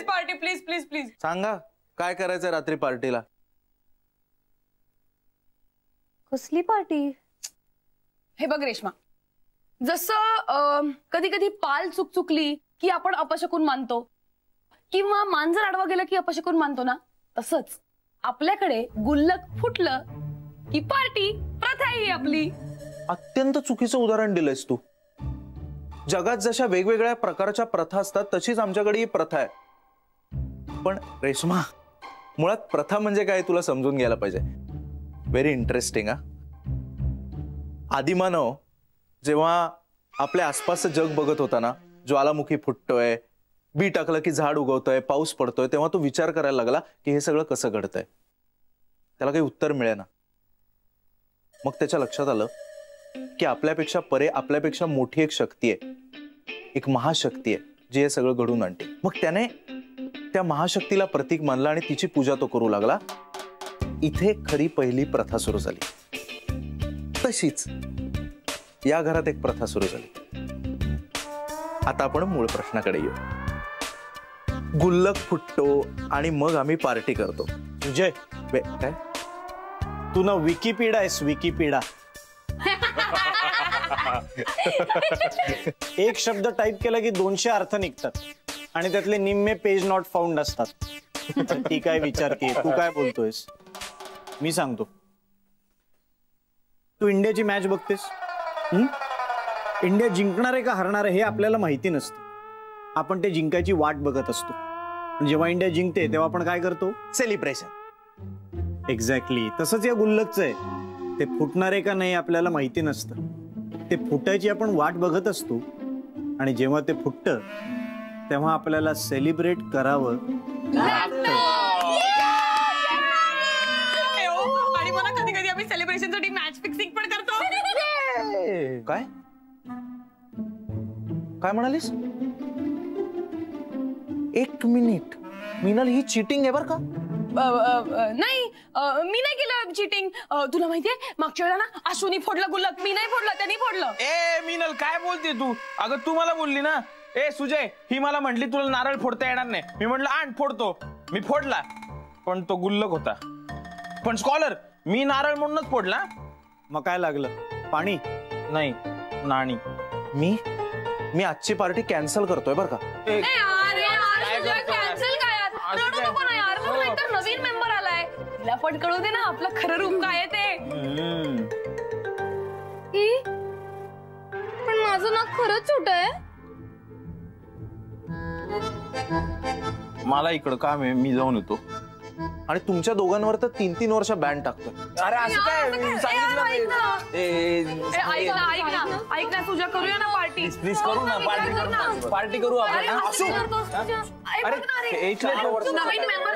Party please please please. सांगा काय करायचंय रात्री पार्टीला? कसली पार्टी? हे बघ रेश्मा, जसं कधी कधी पाल चुकली की आपण अपशकुन मानतो किंवा मांजर आडवा गेलं की अपशकुन मानतो ना, तसंच आपल्याकडे गुल्लक फुटलं की पार्टी प्रथा ही आपली. अत्यंत चुकीचं उदाहरण दिलंयस तू. जगात जशा वेगवेगळ्या प्रकारच्या प्रथा असतात तशीच आमच्याकडे ही प्रथा आहे. पण रेश्मा, मुळात प्रथा म्हणजे काय तुला समजून घ्यायला पाहिजे. Very interesting. आदिमानव जेव्हा आपल्या आसपासचं जग बघत होता ना, ज्वालामुखी फुटतोय, बी टाकलं की झाड उगवतोय, पाऊस पडतोय, तेव्हा तो विचार करायला लागला की हे सगळं कसं घडतंय. त्याला काही उत्तर मिळेना. मग त्याच्या लक्षात आलं की आपल्यापेक्षा परे, आपल्यापेक्षा मोठी एक शक्ती आहे, एक महाशक्ती आहे जी हे सगळं घडून आणते. मग त्याने त्या महाशक्तीला प्रतीक मानलं आणि तिची पूजा तो करू लागला. इथे खरी पहिली प्रथा सुरू झाली. तशीच या घरात एक प्रथा सुरू झाली. आता आपण मूळ प्रश्नाकडे येऊ. गुल्लक फुटतो आणि मग आम्ही पार्टी करतो. विजय, काय तू ना विकिपीडिया आहेस, विकिपीडिया. एक शब्द टाइप केला की 200 अर्थ निघतात आणि त्यातले निम्मे पेज नॉट फाउंड असतात. ती काय विचारते, तू काय बोलतोयस? मी सांगतो, तू इंडियाची मॅच बघतेस. इंडिया जिंकणार आहे का हरणार आहे हे आपल्याला माहिती नसतं. आपण ते जिंकायची वाट बघत असतो. जेव्हा इंडिया जिंकते तेव्हा आपण काय करतो? सेलिब्रेशन. एक्झॅक्टली तसंच या गुल्लकचं आहे. ते फुटणार आहे का नाही आपल्याला माहिती नसतं. ते फुटायची आपण वाट बघत असतो आणि जेव्हा ते फुटतं तेव्हा आपल्याला सेलिब्रेट करावं लागतं. आणि मला कधी कधी आम्ही सेलिब्रेशन साठी मॅच फिक्सिंग पण करतो. काय काय म्हणालीस? एक मिनिट मीनल, ही चीटिंग आहे बर का? नाही, मी नाही केलं चीटिंग. तुला माहितीये मागच्या वेळेला ना अश्विनी फोडलं गुल्लक, मी नाही फोडलं, त्यांनी फोडलं. ए मीनल, काय बोलते तू? अगं तू मला बोलली ना, ए सुजय, ही मला म्हटली तुला नारळ फोडता येणार नाही. मी म्हटलं आण फोडतो. मी फोडला, पण तो गुल्लक होता. पण स्कॉलर, मी नारळ म्हणूनच फोडला. मग काय लागलं? पाणी नाही, नाणी. मी आजची पार्टी कॅन्सल करतोय बर का? नवीन मेंबर आलाय, तिला पण कळू दे ना आपलं खरं रूप काय ते. पण माझं नाक खरंच छोटं आहे. मला इकडं काम आहे, मी जाऊन येतो. आणि तुमच्या दोघांवर तर 3-3 वर्ष बॅन टाकतोय. अरे असं काय सांगितलं? ऐक ना तुझ्या, करूया ना पार्टी. प्लीज करू ना पार्टी करू आपण.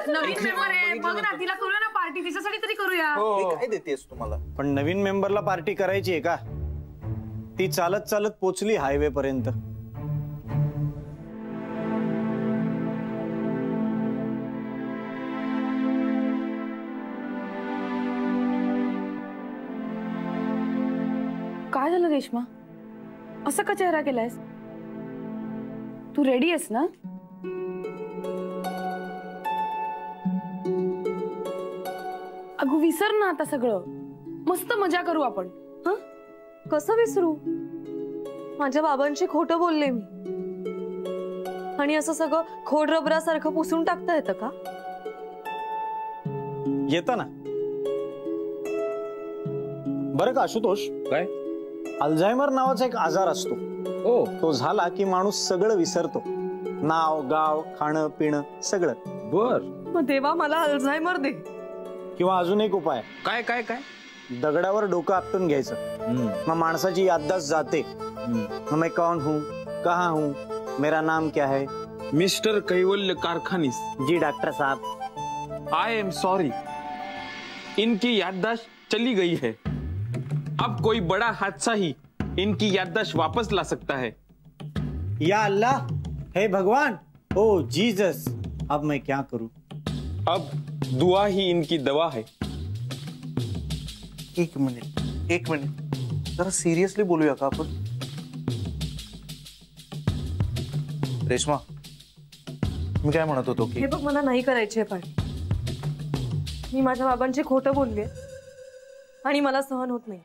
नवीन मेंबर आहे, बघ ना, तिला करूया ना पार्टी, तिच्यासाठी तरी करूया. काय देतेस तुम्हाला? पण नवीन मेंबरला पार्टी करायची आहे का? ती चालत चालत पोचली हायवे पर्यंत. काय झालं रेश्मा? असं का चेहरा केलायस? तू रेडी आहेस ना? अगं विसर ना आता सगळं, मस्त मजा करू आपण. कसं विसरू? माझ्या बाबांची खोटं बोलले मी, आणि असं सगळं खोड रबरासारखं पुसून टाकता येतं का? येतं ना. बरं का आशुतोष, काय? अल्झायमर नावाचा एक आजार असतो. तो झाला की माणूस सगळं विसरतो. नाव, गाव, खाणं पिणं सगळं. बर. मग देवा मला अल्झायमर दे. किंवा अजून एक उपाय. काय काय काय? दगडावर डोकं आपटून घ्यायचं. मग माणसाची याददाश्त जाते. मैं कौन हूँ, कहाँ हूँ, मेरा नाम क्या है? मिस्टर कैवल्य कारखानीस. जी डॉक्टर साहब. आई एम सॉरी, इनकी याददाश्त चली गई है. अब कोई बड़ा हादसा ही इनकी याददाश्त वापस ला सकता है. या अल्लाह, हे भगवान, ओ जीसस, अब मैं क्या करूं? अब दुआ ही इनकी दवा है. एक मिनिट जरा सिरियसली बोलूया का आपण? रेश्मा, मी काय म्हणत होतो की हे बघ, मला नाही करायचे पार्टी. मी माझ्या बाबांची खोटं बोलले आणि मला सहन होत नाही.